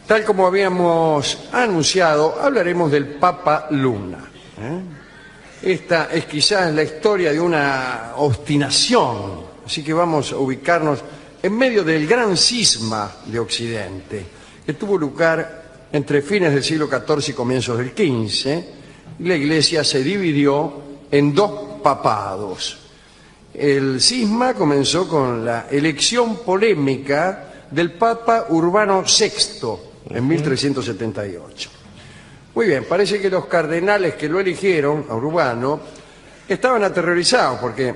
Tal como habíamos anunciado, hablaremos del Papa Luna. Esta es quizás la historia de una obstinación, así que vamos a ubicarnos en medio del gran cisma de Occidente, que tuvo lugar entre fines del siglo XIV y comienzos del XV, y la Iglesia se dividió en dos papados. El cisma comenzó con la elección polémica del Papa Urbano VI en 1378. Muy bien, parece que los cardenales que lo eligieron, a Urbano, estaban aterrorizados porque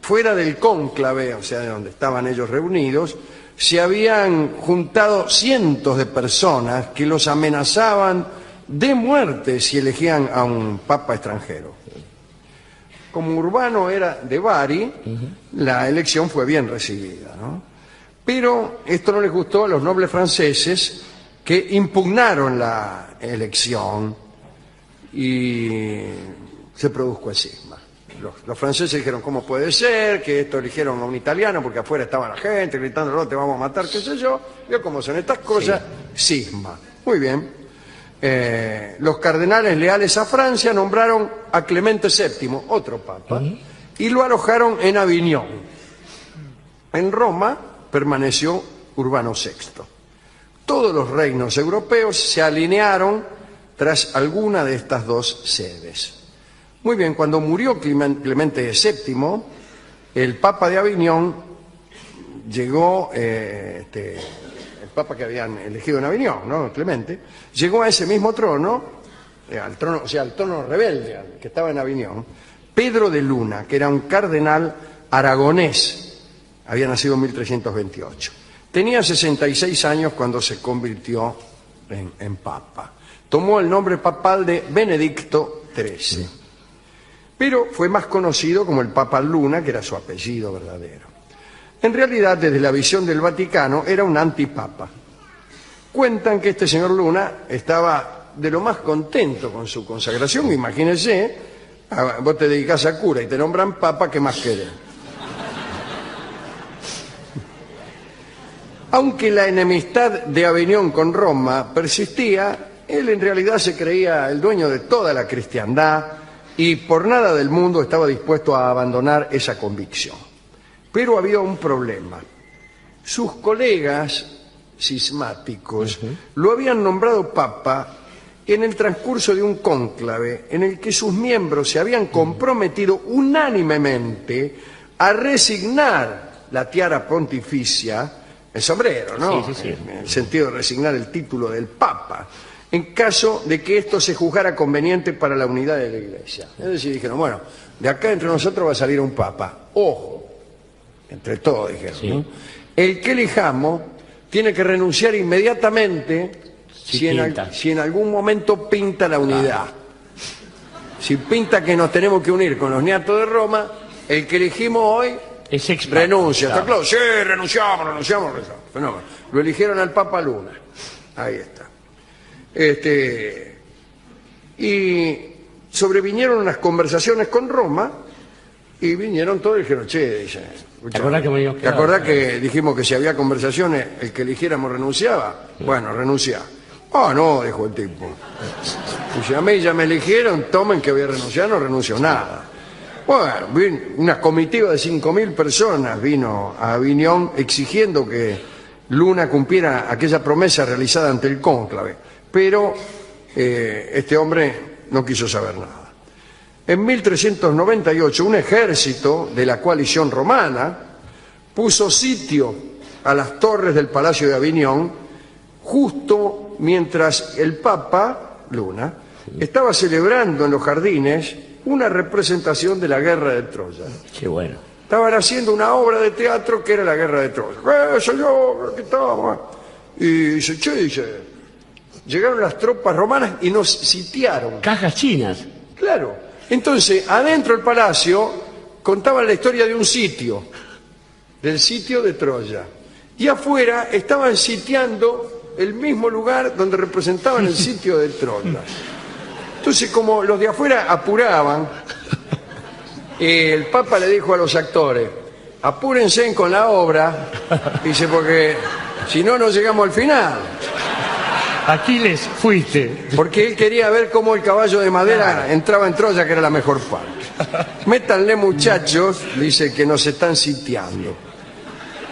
fuera del cónclave, o sea, de donde estaban ellos reunidos, se habían juntado cientos de personas que los amenazaban de muerte si elegían a un papa extranjero. Como Urbano era de Bari, la elección fue bien recibida, ¿no? Pero esto no les gustó a los nobles franceses, que impugnaron la elección y se produjo el cisma. Los franceses dijeron, ¿cómo puede ser que esto eligieron a un italiano? Porque afuera estaba la gente gritando, no, te vamos a matar, qué sé yo. Vio cómo son estas cosas, cisma. Muy bien. Los cardenales leales a Francia nombraron a Clemente VII, otro papa, y lo alojaron en Aviñón. En Roma permaneció Urbano VI. Todos los reinos europeos se alinearon tras alguna de estas dos sedes. Muy bien, cuando murió Clemente VII, el Papa de Aviñón llegó, el Papa que habían elegido en Aviñón, ¿no? Clemente, llegó a ese mismo trono, al trono rebelde que estaba en Aviñón, Pedro de Luna, que era un cardenal aragonés, había nacido en 1328. Tenía 66 años cuando se convirtió en papa. Tomó el nombre papal de Benedicto XIII. Pero fue más conocido como el Papa Luna, que era su apellido verdadero. En realidad, desde la visión del Vaticano, era un antipapa. Cuentan que este señor Luna estaba de lo más contento con su consagración. Imagínense, vos te dedicás a cura y te nombran papa, ¿qué más querés? Aunque la enemistad de Aviñón con Roma persistía, él en realidad se creía el dueño de toda la cristiandad y por nada del mundo estaba dispuesto a abandonar esa convicción. Pero había un problema. Sus colegas cismáticos lo habían nombrado papa en el transcurso de un cónclave en el que sus miembros se habían comprometido unánimemente a resignar la tiara pontificia, el sombrero, ¿no? Sí. En el sentido de resignar el título del Papa, en caso de que esto se juzgara conveniente para la unidad de la Iglesia. Es decir, dijeron, bueno, de acá entre nosotros va a salir un Papa. Ojo, entre todos dijeron, ¿no? El que elijamos tiene que renunciar inmediatamente si en algún momento pinta la unidad. Si pinta que nos tenemos que unir con los niatos de Roma, el que elegimos hoy renuncia. ¿Está claro? Sí, renunciamos. Fenómeno. Lo eligieron al Papa Luna. Ahí está. Y sobrevinieron unas conversaciones con Roma y vinieron todos y dijeron, che, dice, ¿te acordás que dijimos que si había conversaciones el que eligiéramos renunciaba? Bueno, renuncia. Ah, no, dijo el tipo. Dice, a mí ya me eligieron, tomen que voy a renunciar, no renuncio nada. Bueno, una comitiva de 5.000 personas vino a Aviñón exigiendo que Luna cumpliera aquella promesa realizada ante el cónclave, pero este hombre no quiso saber nada. En 1398 un ejército de la coalición romana puso sitio a las torres del Palacio de Aviñón justo mientras el Papa, Luna, estaba celebrando en los jardines una representación de la guerra de Troya. Qué bueno. Estaban haciendo una obra de teatro que era la guerra de Troya. Señor, ¿qué estamos? Y dice, llegaron las tropas romanas y nos sitiaron. Cajas chinas. Claro. Entonces, adentro del palacio contaban la historia de un sitio, del sitio de Troya. Y afuera estaban sitiando el mismo lugar donde representaban el sitio de Troya. Entonces, como los de afuera apuraban, el Papa le dijo a los actores, apúrense con la obra, dice, porque si no, no llegamos al final. Aquiles, fuiste. Porque él quería ver cómo el caballo de madera entraba en Troya, que era la mejor parte. Métanle, muchachos, dice, que nos están sitiando.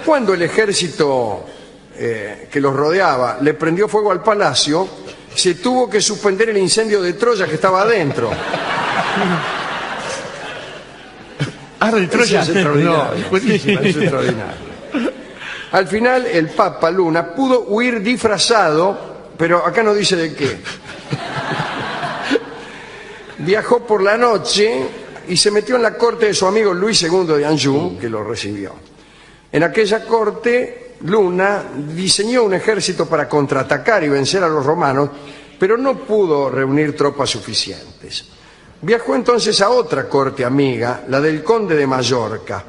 Cuando el ejército que los rodeaba le prendió fuego al palacio, se tuvo que suspender el incendio de Troya que estaba adentro. De Troya. Eso es extraordinario. No, buenísimo. Es extraordinario. Al final, el Papa Luna pudo huir disfrazado, pero acá no dice de qué. Viajó por la noche y se metió en la corte de su amigo Luis II de Anjou, que lo recibió. En aquella corte, Luna diseñó un ejército para contraatacar y vencer a los romanos, pero no pudo reunir tropas suficientes. Viajó entonces a otra corte amiga, la del conde de Mallorca.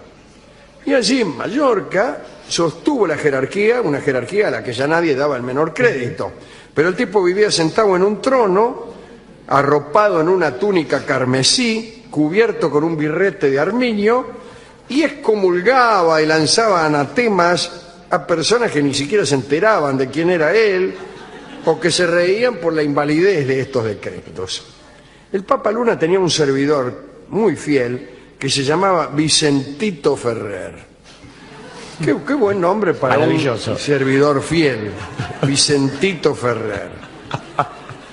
Y allí en Mallorca sostuvo la jerarquía, una jerarquía a la que ya nadie daba el menor crédito. Pero el tipo vivía sentado en un trono, arropado en una túnica carmesí, cubierto con un birrete de armiño, y excomulgaba y lanzaba anatemas a personas que ni siquiera se enteraban de quién era él, o que se reían por la invalidez de estos decretos. El Papa Luna tenía un servidor muy fiel que se llamaba Vicentito Ferrer. Qué buen nombre para un servidor fiel, Vicentito Ferrer.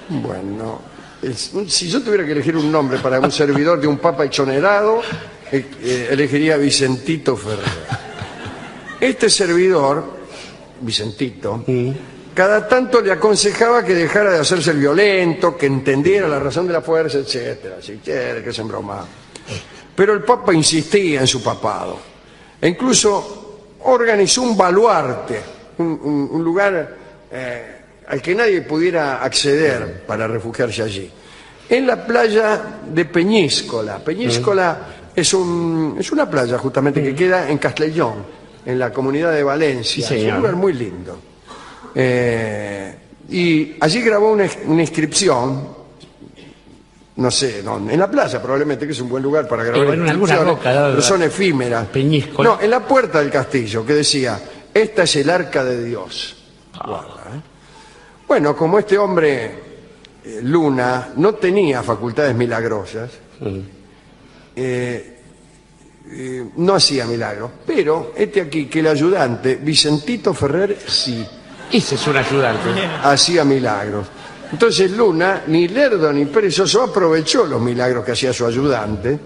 Bueno, si yo tuviera que elegir un nombre para un servidor de un papa exonerado, elegiría Vicentito Ferrer. Este servidor, Vicentito, cada tanto le aconsejaba que dejara de hacerse el violento, que entendiera la razón de la fuerza, etcétera, así que se embromaba. Pero el Papa insistía en su papado. E incluso organizó un baluarte, un lugar al que nadie pudiera acceder para refugiarse allí, en la playa de Peñíscola. Peñíscola es una playa justamente que queda en Castellón, en la comunidad de Valencia. Sí, es un lugar muy lindo. Y allí grabó una inscripción, no sé dónde, en la playa probablemente, que es un buen lugar para grabar inscripciones, pero son efímeras. Peñíscola. No, en la puerta del castillo, que decía: esta es el arca de Dios. Guarda, Bueno, como este hombre, Luna, no tenía facultades milagrosas, no hacía milagros, pero aquí que el ayudante, Vicentito Ferrer, sí. Ese es un ayudante. Hacía milagros. Entonces Luna, ni lerdo ni perezoso, aprovechó los milagros que hacía su ayudante,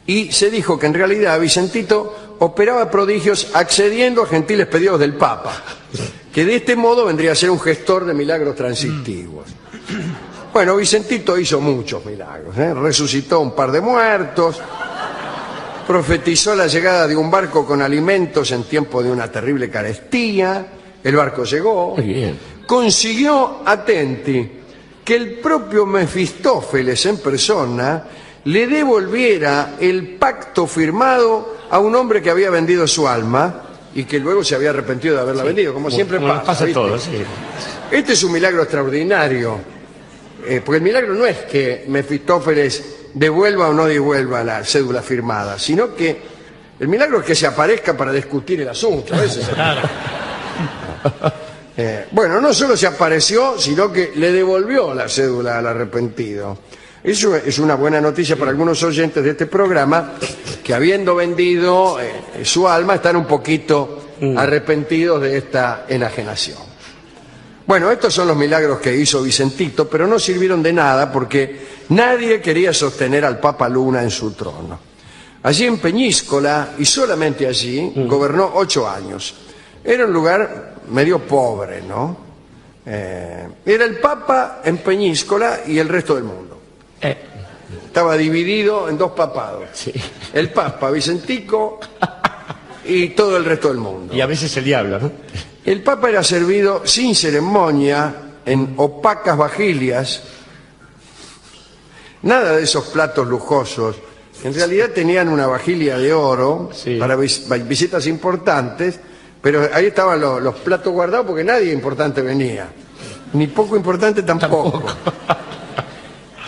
y se dijo que en realidad Vicentito operaba prodigios accediendo a gentiles pedidos del Papa, que de este modo vendría a ser un gestor de milagros transitivos. Bueno, Vicentito hizo muchos milagros, resucitó un par de muertos, profetizó la llegada de un barco con alimentos en tiempo de una terrible carestía. El barco llegó. Muy bien. Consiguió, atenti, que el propio Mefistófeles en persona le devolviera el pacto firmado a un hombre que había vendido su alma y que luego se había arrepentido de haberla vendido, como siempre pasa. Todo, sí. Este es un milagro extraordinario, porque el milagro no es que Mefistófeles devuelva o no devuelva la cédula firmada, sino que el milagro es que se aparezca para discutir el asunto. Ese es el bueno, no solo se apareció, sino que le devolvió la cédula al arrepentido. Eso es una buena noticia para algunos oyentes de este programa, que habiendo vendido su alma, están un poquito arrepentidos de esta enajenación. Bueno, estos son los milagros que hizo Vicentito, pero no sirvieron de nada porque nadie quería sostener al Papa Luna en su trono. Allí en Peñíscola, y solamente allí, gobernó 8 años. Era un lugar medio pobre, ¿no? Era el Papa en Peñíscola y el resto del mundo. Estaba dividido en 2 papados. Sí. El Papa, Vicentico y todo el resto del mundo. Y a veces el diablo, ¿no? El Papa era servido sin ceremonia en opacas vajillas. Nada de esos platos lujosos. En realidad tenían una vajilla de oro, sí, para visitas importantes, pero ahí estaban los platos guardados porque nadie importante venía, ni poco importante tampoco.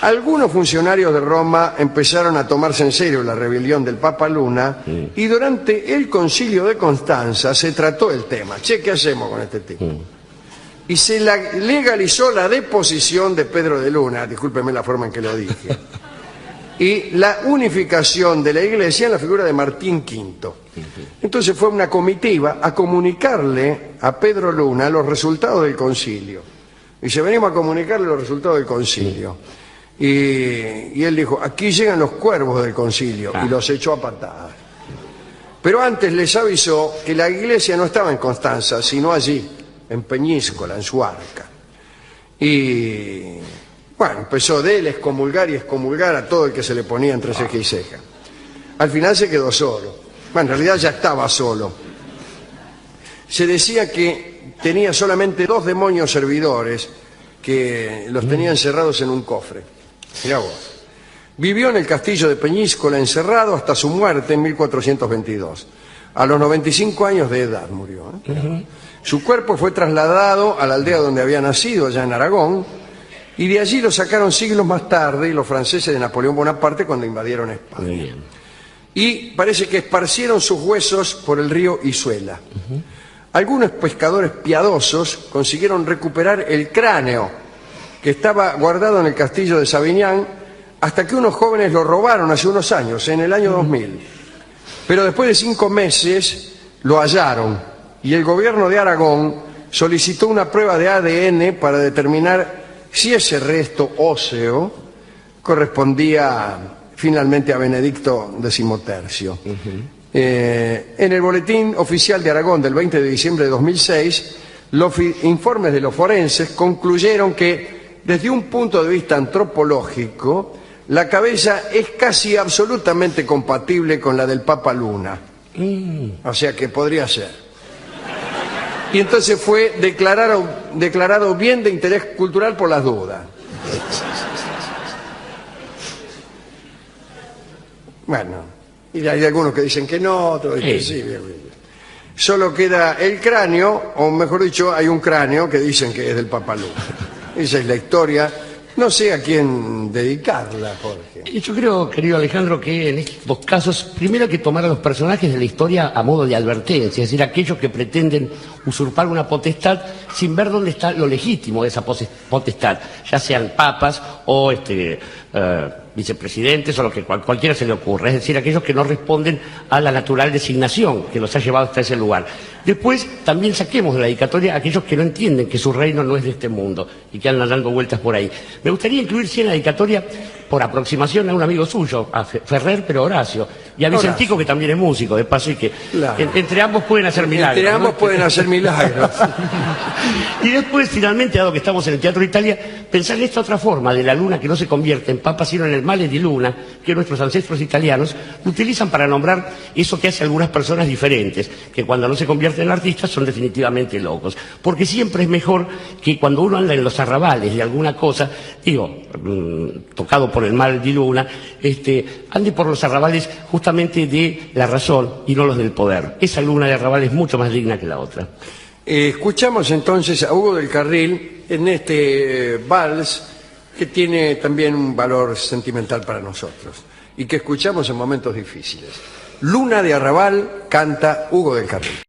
Algunos funcionarios de Roma empezaron a tomarse en serio la rebelión del Papa Luna, y durante el Concilio de Constanza se trató el tema. Che, ¿qué hacemos con este tipo? y se legalizó la deposición de Pedro de Luna, discúlpeme la forma en que lo dije, y la unificación de la iglesia en la figura de Martín V. Entonces fue una comitiva a comunicarle a Pedro Luna los resultados del concilio. Dice, venimos a comunicarle los resultados del concilio. Y él dijo, aquí llegan los cuervos del concilio, y los echó a patadas. Pero antes les avisó que la iglesia no estaba en Constanza, sino allí, en Peñíscola, en Suarca. Y bueno, empezó de él excomulgar y excomulgar a todo el que se le ponía entre ceja y ceja. Al final se quedó solo. Bueno, en realidad ya estaba solo. Se decía que tenía solamente 2 demonios servidores que los tenía encerrados en un cofre. Mirá vos. Vivió en el castillo de Peñíscola encerrado hasta su muerte en 1422. A los 95 años de edad murió. Su cuerpo fue trasladado a la aldea donde había nacido, allá en Aragón, y de allí lo sacaron siglos más tarde los franceses de Napoleón Bonaparte cuando invadieron España. Y parece que esparcieron sus huesos por el río Isuela. Algunos pescadores piadosos consiguieron recuperar el cráneo que estaba guardado en el castillo de Sabiñán, hasta que unos jóvenes lo robaron hace unos años, en el año 2000. Pero después de 5 meses lo hallaron y el gobierno de Aragón solicitó una prueba de ADN para determinar si ese resto óseo correspondía finalmente a Benedicto XIII. En el Boletín Oficial de Aragón del 20 de diciembre de 2006, los informes de los forenses concluyeron que, desde un punto de vista antropológico, la cabeza es casi absolutamente compatible con la del Papa Luna. O sea que podría ser. Y entonces fue declarado bien de interés cultural por las dudas. Bueno, y hay algunos que dicen que no, otros que sí. Solo queda el cráneo, o mejor dicho, hay un cráneo que dicen que es del Papa Luna. Esa es la historia. No sé a quién dedicarla, Jorge. Yo creo, querido Alejandro, que en estos casos primero hay que tomar a los personajes de la historia a modo de advertencia, es decir, aquellos que pretenden usurpar una potestad sin ver dónde está lo legítimo de esa potestad, ya sean papas o vicepresidentes o lo que cualquiera se le ocurra, es decir, aquellos que no responden a la natural designación que los ha llevado hasta ese lugar. Después también saquemos de la dedicatoria a aquellos que no entienden que su reino no es de este mundo y que andan dando vueltas por ahí. Me gustaría incluir, sí, en la dedicatoria, por aproximación, a un amigo suyo, a Ferrer, pero Horacio, y a Vicentico, que también es músico, de paso, y que entre ambos pueden hacer milagros. Entre ambos pueden hacer milagros. Y después, finalmente, dado que estamos en el Teatro Italia, pensar en esta otra forma de la luna que no se convierte en papa, sino en el male di luna, que nuestros ancestros italianos utilizan para nombrar eso que hace algunas personas diferentes, que cuando no se convierten en artistas son definitivamente locos. Porque siempre es mejor que cuando uno anda en los arrabales de alguna cosa, tocado por el mal di luna, ande por los arrabales justamente de la razón y no los del poder. Esa luna de arrabal es mucho más digna que la otra. Escuchamos entonces a Hugo del Carril en este vals que tiene también un valor sentimental para nosotros y que escuchamos en momentos difíciles. Luna de Arrabal canta Hugo del Carril.